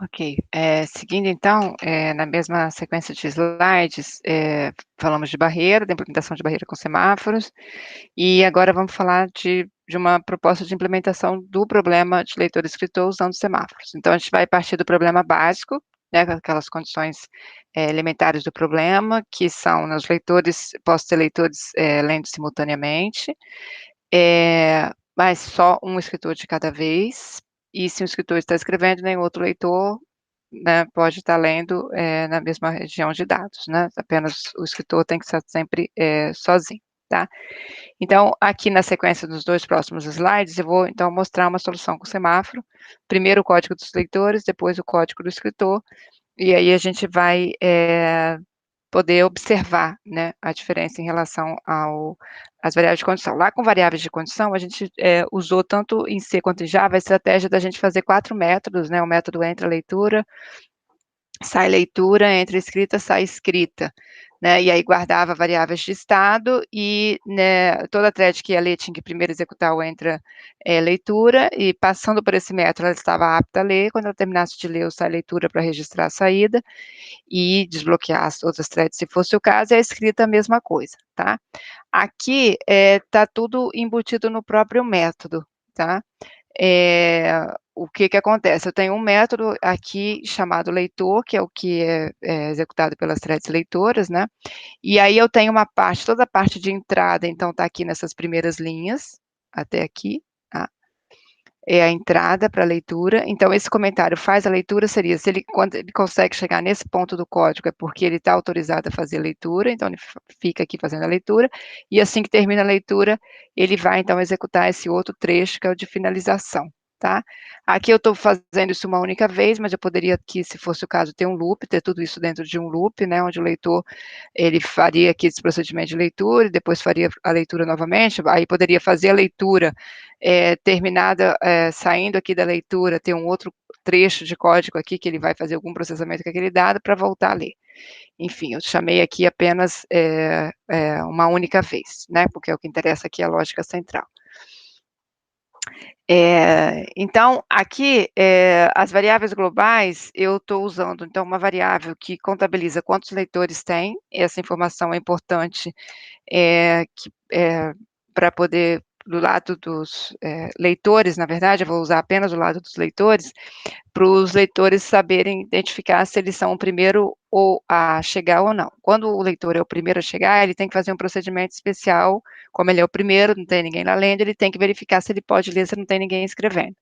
Ok. Seguindo então, na mesma sequência de slides, falamos de barreira, da implementação de barreira com semáforos, e agora vamos falar de uma proposta de implementação do problema de leitor-escritor usando semáforos. Então, a gente vai partir do problema básico, né, aquelas condições elementares do problema, que são, né, os leitores, posso ter leitores lendo simultaneamente, mas só um escritor de cada vez, e se um escritor está escrevendo, nenhum outro leitor, né, pode estar lendo na mesma região de dados, né, apenas o escritor tem que estar sempre sozinho, tá? Então, aqui na sequência dos 2 próximos slides, eu vou então mostrar uma solução com semáforo, primeiro o código dos leitores, depois o código do escritor, e aí a gente vai poder observar, né, a diferença em relação às variáveis de condição. Lá com variáveis de condição, a gente usou tanto em C quanto em Java a estratégia da gente fazer 4 métodos, né, o método entra leitura, sai leitura, entra escrita, sai escrita, né, e aí guardava variáveis de estado e, né, toda thread que ia ler tinha que primeiro executar o entra leitura, e passando por esse método ela estava apta a ler, quando ela terminasse de ler o sai leitura para registrar a saída, e desbloquear as outras threads se fosse o caso, e a escrita a mesma coisa, tá? Aqui tá tudo embutido no próprio método, tá? O que que acontece? Eu tenho um método aqui chamado leitor, que é o que é executado pelas threads leitoras, né? E aí eu tenho uma parte, toda a parte de entrada, então tá aqui nessas primeiras linhas, até aqui, tá? É a entrada para a leitura, então esse comentário faz a leitura, seria, se ele, quando ele consegue chegar nesse ponto do código, é porque ele está autorizado a fazer a leitura, então ele fica aqui fazendo a leitura, e assim que termina a leitura, ele vai então executar esse outro trecho, que é o de finalização, tá? Aqui eu estou fazendo isso uma única vez, mas eu poderia aqui, se fosse o caso, ter um loop, ter tudo isso dentro de um loop, né, onde o leitor, ele faria aqui esse procedimento de leitura, e depois faria a leitura novamente, aí poderia fazer a leitura terminada, saindo aqui da leitura, tem um outro trecho de código aqui que ele vai fazer algum processamento com aquele dado para voltar a ler. Enfim, eu chamei aqui apenas uma única vez, né, porque é o que interessa aqui, a lógica central. Então, aqui, as variáveis globais, eu estou usando, então, uma variável que contabiliza quantos leitores tem, essa informação é importante, para poder, do lado dos leitores, na verdade, eu vou usar apenas o lado dos leitores, para os leitores saberem identificar se eles são o primeiro ou a chegar ou não. Quando o leitor é o primeiro a chegar, ele tem que fazer um procedimento especial, como ele é o primeiro, não tem ninguém lá lendo, ele tem que verificar se ele pode ler, se não tem ninguém escrevendo.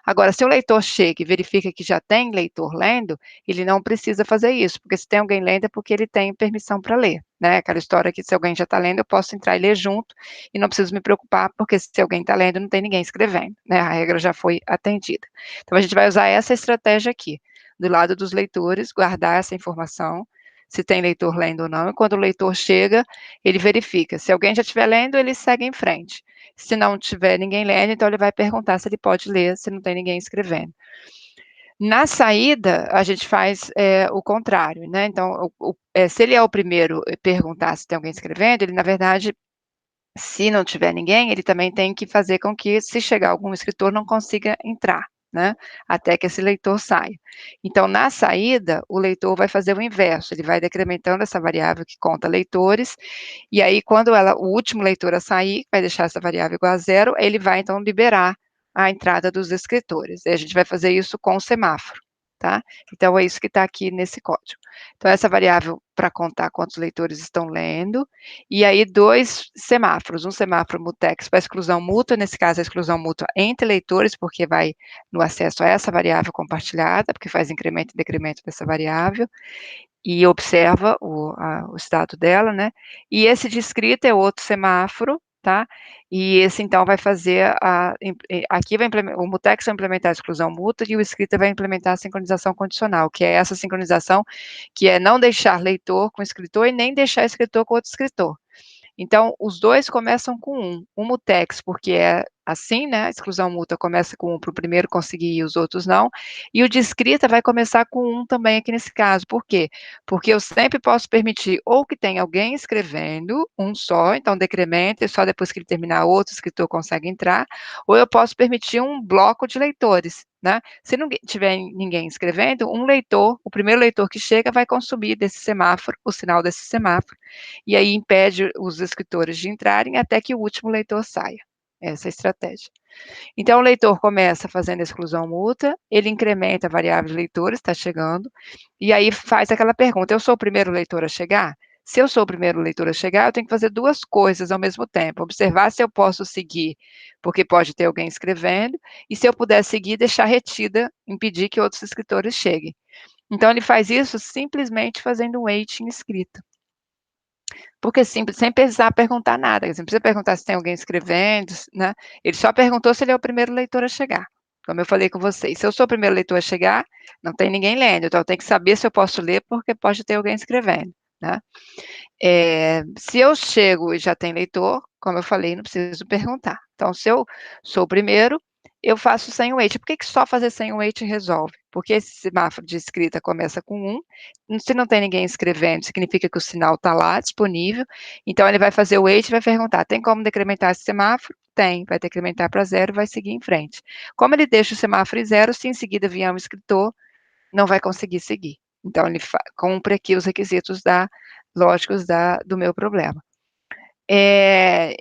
Agora, se o leitor chega e verifica que já tem leitor lendo, ele não precisa fazer isso, porque se tem alguém lendo é porque ele tem permissão para ler, né? Aquela história que se alguém já está lendo, eu posso entrar e ler junto e não preciso me preocupar, porque se alguém está lendo, não tem ninguém escrevendo, né? A regra já foi atendida. Então, a gente vai usar essa estratégia aqui, do lado dos leitores, guardar essa informação, se tem leitor lendo ou não, e quando o leitor chega, ele verifica. Se alguém já estiver lendo, ele segue em frente. Se não tiver ninguém lendo, então ele vai perguntar se ele pode ler, se não tem ninguém escrevendo. Na saída, a gente faz o contrário, né? Então, se ele é o primeiro a perguntar se tem alguém escrevendo, ele, na verdade, se não tiver ninguém, ele também tem que fazer com que, se chegar algum escritor, não consiga entrar, né? Até que esse leitor saia. Então, na saída, o leitor vai fazer o inverso, ele vai decrementando essa variável que conta leitores, e aí, quando o último leitor a sair, vai deixar essa variável igual a zero, ele vai, então, liberar a entrada dos escritores. E a gente vai fazer isso com o semáforo, tá? Então, é isso que está aqui nesse código. Então, essa variável para contar quantos leitores estão lendo, e aí 2 semáforos, um semáforo mutex para exclusão mútua, nesse caso, a exclusão mútua entre leitores, porque vai no acesso a essa variável compartilhada, porque faz incremento e decremento dessa variável, e observa o estado dela, né? E esse de escrita é outro semáforo, tá? E esse, então, vai fazer aqui o mutex vai implementar a exclusão mútua e o escrita vai implementar a sincronização condicional, que é essa sincronização que é não deixar leitor com escritor e nem deixar escritor com outro escritor. Então, os dois começam com um mutex, porque assim, né, a exclusão mútua começa com 1 para o primeiro conseguir e os outros não, e o de escrita vai começar com 1 também aqui nesse caso, por quê? Porque eu sempre posso permitir ou que tenha alguém escrevendo, um só, então decrementa e só depois que ele terminar outro escritor consegue entrar, ou eu posso permitir um bloco de leitores, né. Se não tiver ninguém escrevendo, um leitor, o primeiro leitor que chega vai consumir desse semáforo, o sinal desse semáforo, e aí impede os escritores de entrarem até que o último leitor saia. Essa é a estratégia. Então o leitor começa fazendo a exclusão mútua, ele incrementa a variável de leitores, está chegando, e aí faz aquela pergunta: "Eu sou o primeiro leitor a chegar?". Se eu sou o primeiro leitor a chegar, eu tenho que fazer 2 coisas ao mesmo tempo: observar se eu posso seguir, porque pode ter alguém escrevendo, e se eu puder seguir, deixar retida, impedir que outros escritores cheguem. Então ele faz isso simplesmente fazendo um waiting escrito. Porque simples, sem precisar perguntar nada, você não precisa perguntar se tem alguém escrevendo, né, ele só perguntou se ele é o primeiro leitor a chegar, como eu falei com vocês, se eu sou o primeiro leitor a chegar, não tem ninguém lendo, então eu tenho que saber se eu posso ler, porque pode ter alguém escrevendo, né. Se eu chego e já tem leitor, como eu falei, não preciso perguntar. Então, se eu sou o primeiro, eu faço sem o wait. Por que que só fazer sem o wait resolve? Porque esse semáforo de escrita começa com 1, se não tem ninguém escrevendo, significa que o sinal está lá disponível, então ele vai fazer o wait e vai perguntar: "Tem como decrementar esse semáforo?". Tem, vai decrementar para 0 e vai seguir em frente. Como ele deixa o semáforo em 0, se em seguida vier um escritor, não vai conseguir seguir. Então ele cumpre aqui os requisitos lógicos do meu problema.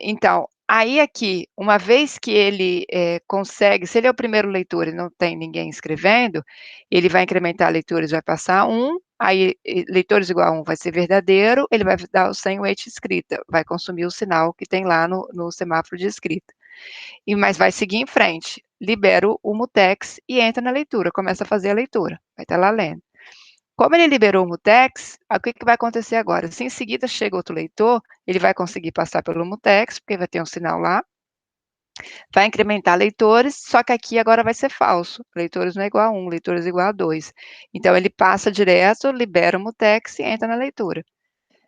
Então, aí aqui, uma vez que ele, consegue, se ele é o primeiro leitor e não tem ninguém escrevendo, ele vai incrementar leitores, vai passar 1, aí leitores igual a 1 vai ser verdadeiro, ele vai dar o sem wait escrita, vai consumir o sinal que tem lá no semáforo de escrita. Mas vai seguir em frente, libera o mutex e entra na leitura, começa a fazer a leitura, vai estar lá lendo. Como ele liberou o mutex, o que que vai acontecer agora? Se em seguida chega outro leitor, ele vai conseguir passar pelo mutex, porque vai ter um sinal lá, vai incrementar leitores, só que aqui agora vai ser falso, leitores não é igual a 1, leitores é igual a 2. Então ele passa direto, libera o mutex e entra na leitura.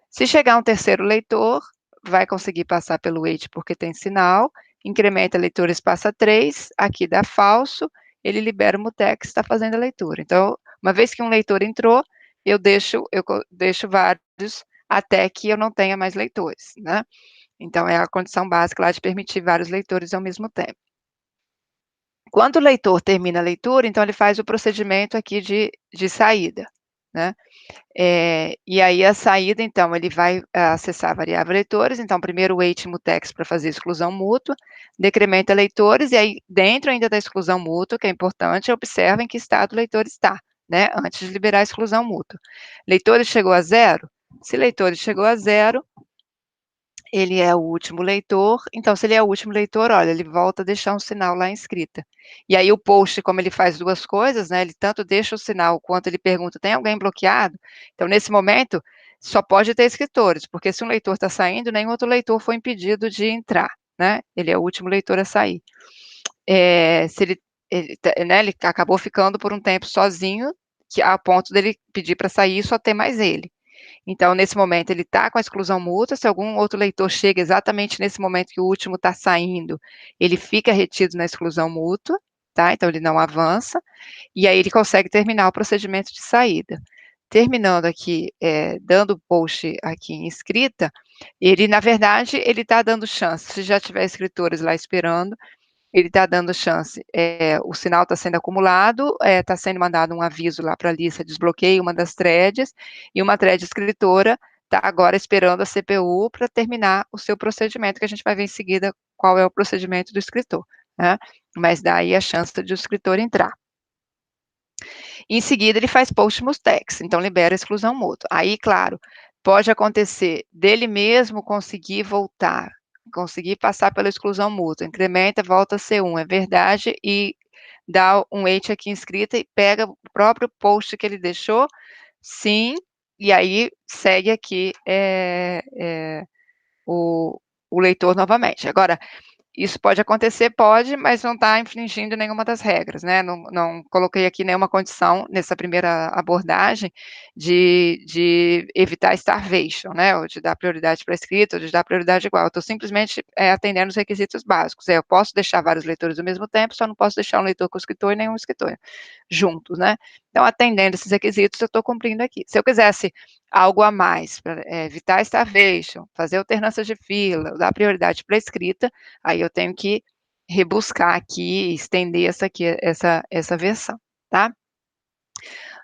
Se chegar um terceiro leitor, vai conseguir passar pelo wait porque tem sinal, incrementa leitores, passa 3, aqui dá falso, ele libera o mutex, está fazendo a leitura. Então, uma vez que um leitor entrou, eu deixo vários até que eu não tenha mais leitores, né. Então é a condição básica lá de permitir vários leitores ao mesmo tempo. Quando o leitor termina a leitura, então ele faz o procedimento aqui de saída, né. E aí a saída, então, ele vai acessar a variável leitores, então primeiro o wait mutex para fazer exclusão mútua, decrementa leitores, e aí dentro ainda da exclusão mútua, que é importante, observa em que estado o leitor está, né, antes de liberar a exclusão mútua. Leitores chegou a 0? Se leitores chegou a 0, ele é o último leitor, então se ele é o último leitor, olha, ele volta a deixar um sinal lá em escrita. E aí o post, como ele faz 2 coisas, né, ele tanto deixa o sinal, quanto ele pergunta: "Tem alguém bloqueado?". Então nesse momento, só pode ter escritores, porque se um leitor está saindo, nenhum outro leitor foi impedido de entrar, né, ele é o último leitor a sair. Se ele acabou ficando por um tempo sozinho, que a ponto dele pedir para sair e só ter mais ele. Então, nesse momento, ele está com a exclusão mútua, se algum outro leitor chega exatamente nesse momento que o último está saindo, ele fica retido na exclusão mútua, tá, então ele não avança, e aí ele consegue terminar o procedimento de saída. Terminando aqui, dando o post aqui em escrita, ele na verdade, ele está dando chance, se já tiver escritores lá esperando, ele está dando chance, o sinal está sendo acumulado, está sendo mandado um aviso lá para a lista, desbloqueie uma das threads, e uma thread escritora está agora esperando a CPU para terminar o seu procedimento, que a gente vai ver em seguida qual é o procedimento do escritor, né, mas dá aí a chance de o escritor entrar. Em seguida ele faz post mutex, então libera a exclusão mútua. Aí, claro, pode acontecer dele mesmo conseguir voltar, conseguir passar pela exclusão mútua, incrementa, volta a ser 1, é verdade, e dá um wait aqui em escrita e pega o próprio post que ele deixou, sim, e aí segue aqui, o leitor novamente. Agora, isso pode acontecer, pode, mas não está infringindo nenhuma das regras, né? Não coloquei aqui nenhuma condição nessa primeira abordagem de evitar starvation, né? Ou de dar prioridade para escrita, ou de dar prioridade igual. Eu estou simplesmente atendendo os requisitos básicos. Eu posso deixar vários leitores ao mesmo tempo, só não posso deixar um leitor com o escritor e nenhum escritor juntos, né? Então, atendendo esses requisitos, eu estou cumprindo aqui. Se eu quisesse algo a mais, para evitar starvation, fazer alternância de fila, dar prioridade para a escrita, aí eu tenho que rebuscar aqui, estender essa versão, tá?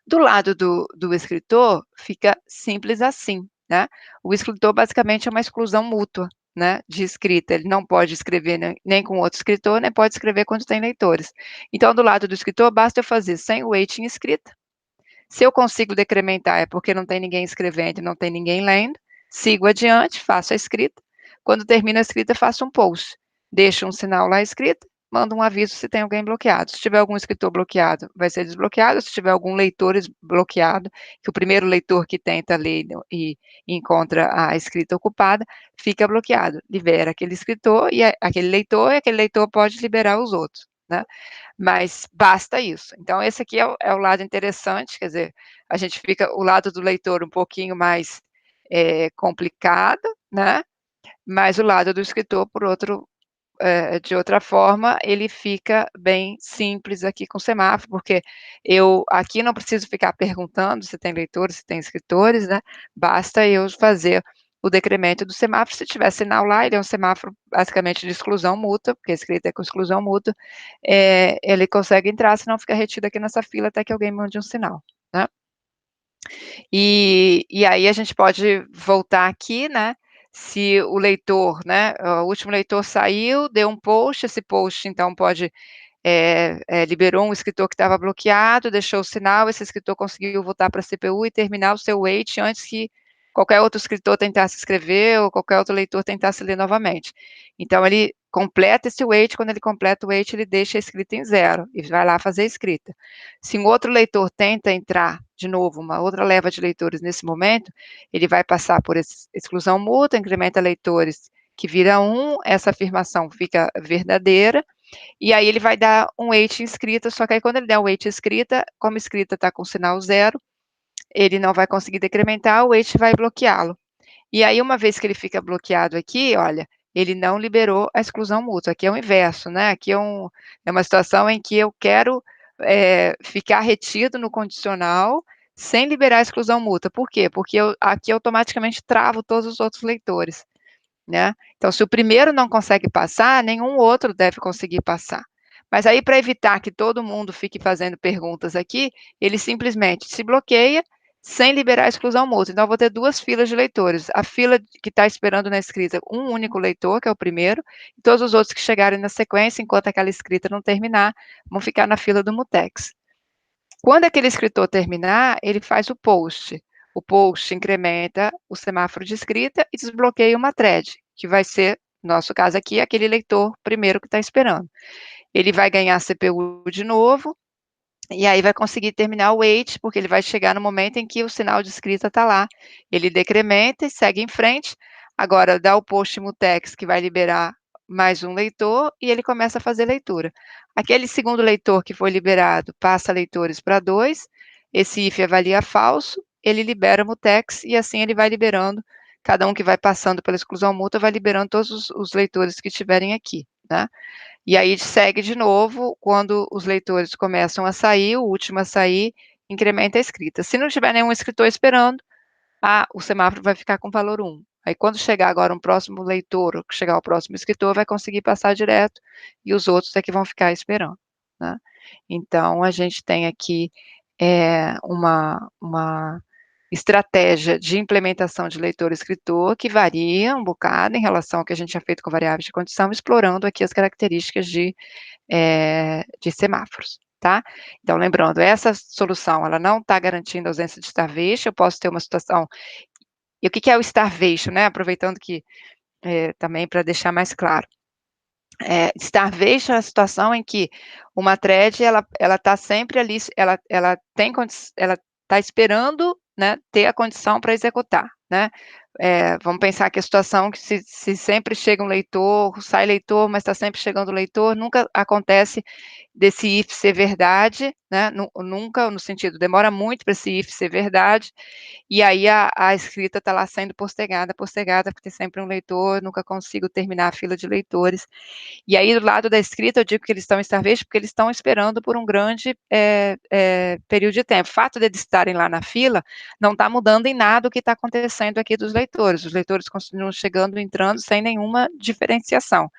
Do lado do escritor, fica simples assim, né? O escritor basicamente é uma exclusão mútua, né, de escrita. Ele não pode escrever nem com outro escritor, nem pode escrever quando tem leitores. Então, do lado do escritor, basta eu fazer sem waiting escrita. Se eu consigo decrementar, é porque não tem ninguém escrevendo, não tem ninguém lendo. Sigo adiante, faço a escrita. Quando termino a escrita, faço um post. Deixo um sinal lá escrito, mando um aviso se tem alguém bloqueado. Se tiver algum escritor bloqueado, vai ser desbloqueado. Se tiver algum leitor bloqueado, que o primeiro leitor que tenta ler e encontra a escrita ocupada, fica bloqueado. Libera aquele escritor e aquele leitor pode liberar os outros, né? Mas basta isso. Então, esse aqui é o lado interessante, quer dizer, a gente fica o lado do leitor um pouquinho mais complicado, né? Mas o lado do escritor, por outro, de outra forma, ele fica bem simples aqui com o semáforo, porque eu aqui não preciso ficar perguntando se tem leitores, se tem escritores, né? Basta eu fazer o decremento do semáforo. Se tiver sinal lá, ele é um semáforo basicamente de exclusão mútua, porque a escrita é com exclusão mútua, ele consegue entrar, senão fica retido aqui nessa fila até que alguém mande um sinal, né? E aí a gente pode voltar aqui, né? Se o leitor, né? O último leitor saiu, deu um post, esse post então pode liberou um escritor que estava bloqueado, deixou o sinal, esse escritor conseguiu voltar para a CPU e terminar o seu wait antes que qualquer outro escritor tentasse escrever ou qualquer outro leitor tentasse ler novamente. Então, ele completa esse wait, quando ele completa o wait, ele deixa a escrita em 0 e vai lá fazer a escrita. Se um outro leitor tenta entrar, de novo, uma outra leva de leitores nesse momento, ele vai passar por exclusão mútua, incrementa leitores que vira 1, essa afirmação fica verdadeira, e aí ele vai dar um wait escrita, só que aí quando ele der um wait escrita, como escrita está com sinal 0, ele não vai conseguir decrementar, o wait vai bloqueá-lo. E aí, uma vez que ele fica bloqueado aqui, olha, ele não liberou a exclusão mútua. Aqui é o inverso, né? Aqui é uma situação em que eu quero ficar retido no condicional sem liberar a exclusão mútua. Por quê? Porque aqui automaticamente travo todos os outros leitores, né? Então, se o primeiro não consegue passar, nenhum outro deve conseguir passar. Mas aí, para evitar que todo mundo fique fazendo perguntas aqui, ele simplesmente se bloqueia sem liberar a exclusão mútua. Então, eu vou ter duas filas de leitores. A fila que está esperando na escrita um único leitor, que é o primeiro, e todos os outros que chegarem na sequência, enquanto aquela escrita não terminar, vão ficar na fila do mutex. Quando aquele escritor terminar, ele faz o post. O post incrementa o semáforo de escrita e desbloqueia uma thread, que vai ser, no nosso caso aqui, aquele leitor primeiro que está esperando. Ele vai ganhar CPU de novo, e aí vai conseguir terminar o wait, porque ele vai chegar no momento em que o sinal de escrita está lá. Ele decrementa e segue em frente. Agora, dá o post mutex, que vai liberar mais um leitor, e ele começa a fazer leitura. Aquele segundo leitor que foi liberado passa leitores para 2, esse if avalia falso, ele libera mutex, e assim ele vai liberando, cada um que vai passando pela exclusão mútua vai liberando todos os leitores que estiverem aqui, né? E aí segue de novo, quando os leitores começam a sair, o último a sair, incrementa a escrita. Se não tiver nenhum escritor esperando, o semáforo vai ficar com valor 1. Aí quando chegar agora um próximo leitor, ou chegar o próximo escritor, vai conseguir passar direto, e os outros é que vão ficar esperando, né? Então, a gente tem aqui uma estratégia de implementação de leitor-escritor que varia um bocado em relação ao que a gente tinha feito com variáveis de condição, explorando aqui as características de semáforos, tá? Então, lembrando, essa solução, ela não está garantindo a ausência de starvation, eu posso ter uma situação... E o que é o starvation, né? Aproveitando que, também para deixar mais claro. Starvation é a situação em que uma thread, ela está sempre ali, ela está esperando, né, ter a condição para executar, né? Vamos pensar que a situação que se sempre chega um leitor, sai leitor, mas está sempre chegando leitor, nunca acontece desse if ser verdade, né? Nunca, no sentido, demora muito para esse if ser verdade, e aí a escrita está lá sendo postergada, porque tem sempre um leitor, nunca consigo terminar a fila de leitores. E aí, do lado da escrita, eu digo que eles estão em starvation porque eles estão esperando por um grande período de tempo. O fato de eles estarem lá na fila não está mudando em nada o que está acontecendo aqui dos leitores. Os leitores continuam chegando, entrando, sem nenhuma diferenciação.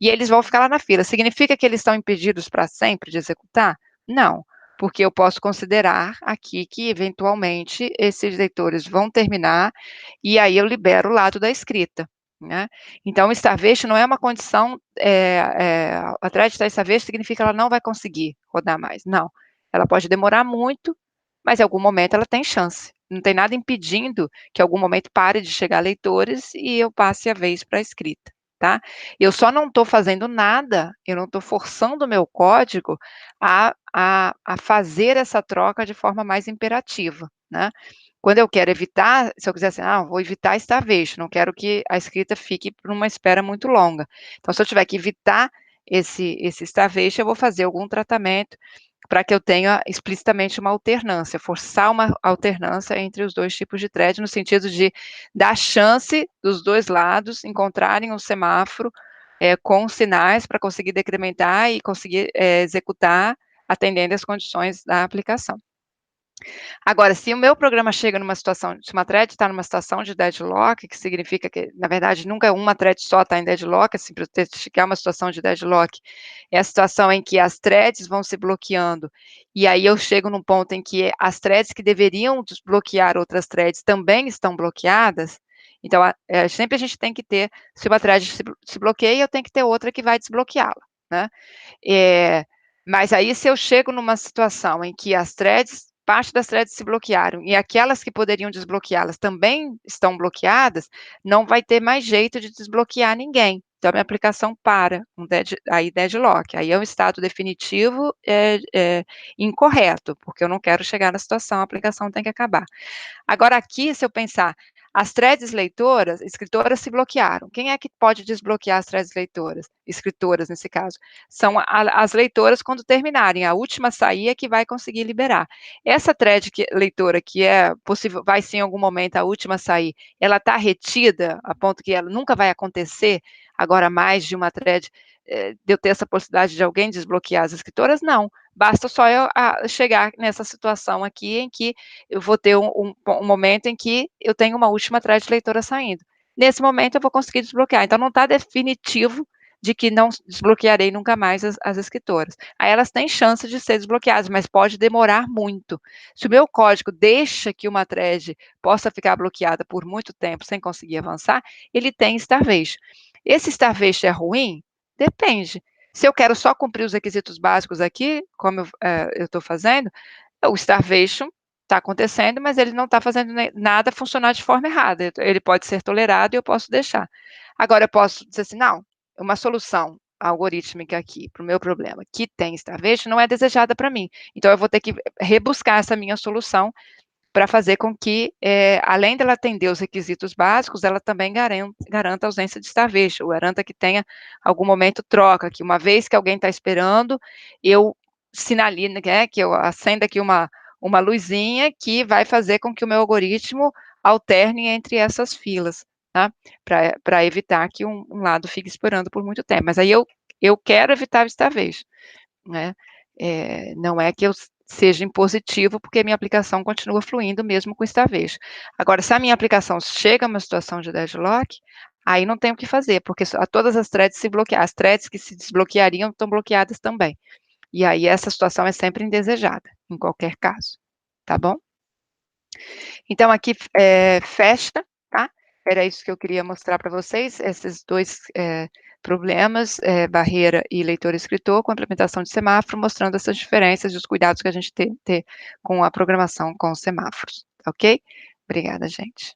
E eles vão ficar lá na fila. Significa que eles estão impedidos para sempre de executar? Não, porque eu posso considerar aqui que, eventualmente, esses leitores vão terminar e aí eu libero o lado da escrita. Né? Então, o starvation não é uma condição, a thread está starvation significa que ela não vai conseguir rodar mais, não. Ela pode demorar muito, mas em algum momento ela tem chance. Não tem nada impedindo que em algum momento pare de chegar leitores e eu passe a vez para a escrita, tá? Eu só não estou fazendo nada, eu não estou forçando o meu código a fazer essa troca de forma mais imperativa, né? Quando eu quero evitar, se eu quiser assim, vou evitar starvation, não quero que a escrita fique por uma espera muito longa. Então, se eu tiver que evitar esse starvation, eu vou fazer algum tratamento para que eu tenha explicitamente uma alternância, forçar uma alternância entre os dois tipos de thread, no sentido de dar chance dos dois lados encontrarem um semáforo com sinais para conseguir decrementar e conseguir executar atendendo às condições da aplicação. Agora, se o meu programa chega numa situação, se uma thread está numa situação de deadlock, que significa que, na verdade, nunca uma thread só está em deadlock, assim, para testificar uma situação de deadlock, é a situação em que as threads vão se bloqueando, e aí eu chego num ponto em que as threads que deveriam desbloquear outras threads também estão bloqueadas, então, sempre a gente tem que ter, se uma thread se bloqueia, eu tenho que ter outra que vai desbloqueá-la, né? Mas aí, se eu chego numa situação em que parte das threads se bloquearam e aquelas que poderiam desbloqueá-las também estão bloqueadas, não vai ter mais jeito de desbloquear ninguém. Então, a minha aplicação para, aí deadlock. Aí é um estado definitivo incorreto, porque eu não quero chegar na situação, a aplicação tem que acabar. Agora, aqui, se eu pensar, as threads leitoras, escritoras se bloquearam. Quem é que pode desbloquear as threads leitoras? Escritoras, nesse caso. São as leitoras quando terminarem. A última sair é que vai conseguir liberar. Essa thread leitora, que é possível, vai sim em algum momento a última sair, ela está retida, a ponto que ela nunca vai acontecer, agora mais de uma thread, de eu ter essa possibilidade de alguém desbloquear as escritoras? Não. Basta só eu chegar nessa situação aqui em que eu vou ter um momento em que eu tenho uma última thread leitora saindo. Nesse momento eu vou conseguir desbloquear. Então não está definitivo de que não desbloquearei nunca mais as escritoras. Aí elas têm chance de ser desbloqueadas, mas pode demorar muito. Se o meu código deixa que uma thread possa ficar bloqueada por muito tempo sem conseguir avançar, ele tem starvation. Esse starvation é ruim? Depende. Se eu quero só cumprir os requisitos básicos aqui, como eu estou fazendo, o starvation está acontecendo, mas ele não está fazendo nada funcionar de forma errada. Ele pode ser tolerado e eu posso deixar. Agora, eu posso dizer assim, não, uma solução algorítmica aqui para o meu problema que tem starvation não é desejada para mim. Então, eu vou ter que rebuscar essa minha solução para fazer com que, além dela atender os requisitos básicos, ela também garanta a ausência de starvation, garanta que tenha algum momento troca, que uma vez que alguém está esperando, eu sinalize, que eu acenda aqui uma luzinha que vai fazer com que o meu algoritmo alterne entre essas filas, tá? Para evitar que um lado fique esperando por muito tempo. Mas aí eu quero evitar o starvation, né? Não é que eu seja impositivo, porque minha aplicação continua fluindo mesmo com starvation. Agora, se a minha aplicação chega a uma situação de deadlock, aí não tem o que fazer, porque todas as threads se bloqueam, as threads que se desbloqueariam estão bloqueadas também. E aí essa situação é sempre indesejada, em qualquer caso, tá bom? Então aqui fecha, tá? Era isso que eu queria mostrar para vocês, esses dois problemas, barreira e leitor-escritor, com a implementação de semáforo, mostrando essas diferenças e os cuidados que a gente tem que ter com a programação com os semáforos, ok? Obrigada, gente.